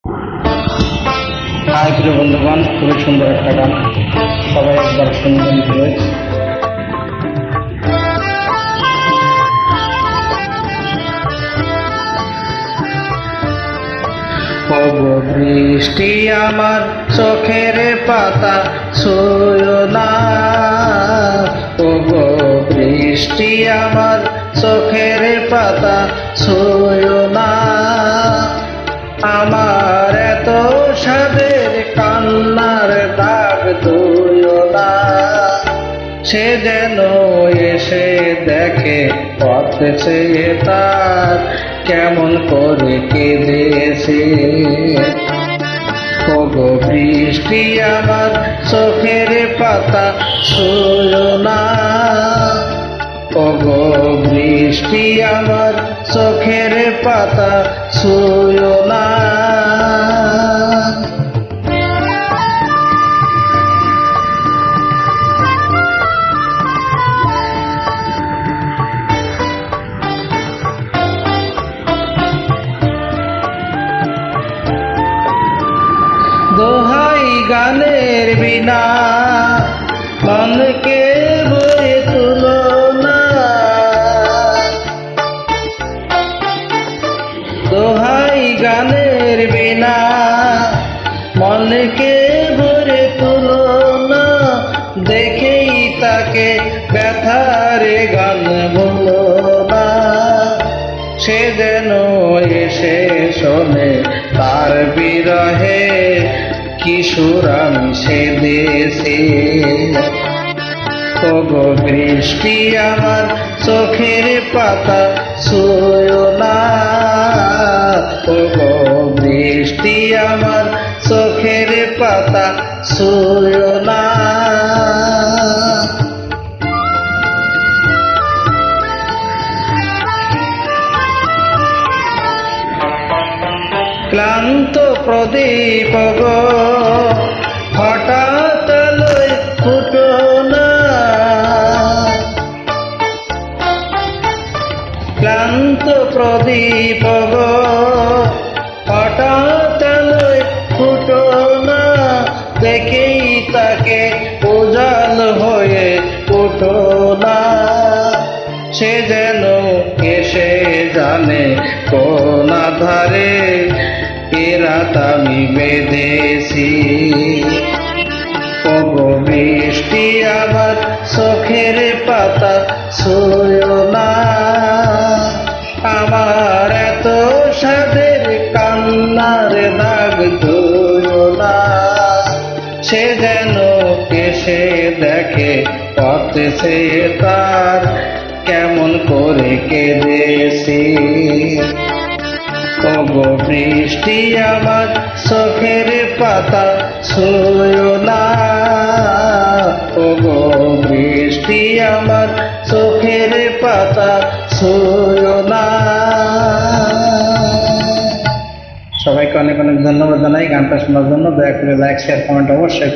High প্রিয় বন্ধুগণ, খুবই সুন্দর একটা গান, সবাই একবার শুনবেন প্লিজ। ওগো বৃষ্টি আমার চোখের পাতা ছুঁয়ো না, ওগো বৃষ্টি আমার চোখের পাতা ছুঁয়ো না, আমার এত সাদের কান্নার দাগ ধুয়ো না, সে যেন এসে দেখে পথ চেয়ে তার কেমন করে কেঁদেছে। ওগো বৃষ্টি আমার চোখের পাতা ছুঁয়ো না, ওগো বৃষ্টি আমার চোখের পাতা ছুঁয়ো না। দোহাই গানের বিনা মনকে বয়ে তুলো না, দোহাই গানের বিনা মনকে ভরে তুলো না, দেখেই তাকে ব্যথারে গান বলো না, সে যেন এসে শোনে তার বিরহে কিশোর আমি সে দেশে। ওগো বৃষ্টি আমার চোখের পাতা ছুঁয়ো না, ওগো বৃষ্টি আমার চোখের পাতা ছুঁয়ো না। ক্লান্ত প্রদীপ গো হঠাৎ আলোয় ফুটো না, ক্লান্ত প্রদীপ গো হঠাৎ আলোয় ফুটো না, দেখেই তাকে উজাল হয়ে উঠো না, সে যেন এসে জানে কোন আধারে রাত আমি বেঁধেছি। ওগো বৃষ্টি আমার চোখের পাতা ছুঁয়ো না, আমার এত সাদের কান্নার দাগ ধুয়ো না, সে যেন এসে দেখে পথ সে তার কেমন করে কেঁদেছি। ওগো বৃষ্টি আমার চোখের পাতা ছুঁয়ো না, ওগো বৃষ্টি আমার চোখের পাতা ছুঁয়ো না। সবাইকে অনেক অনেক ধন্যবাদ জানাই গানটা শোনার জন্য। দয়া করে লাইক, শেয়ার, কমেন্ট অবশ্যই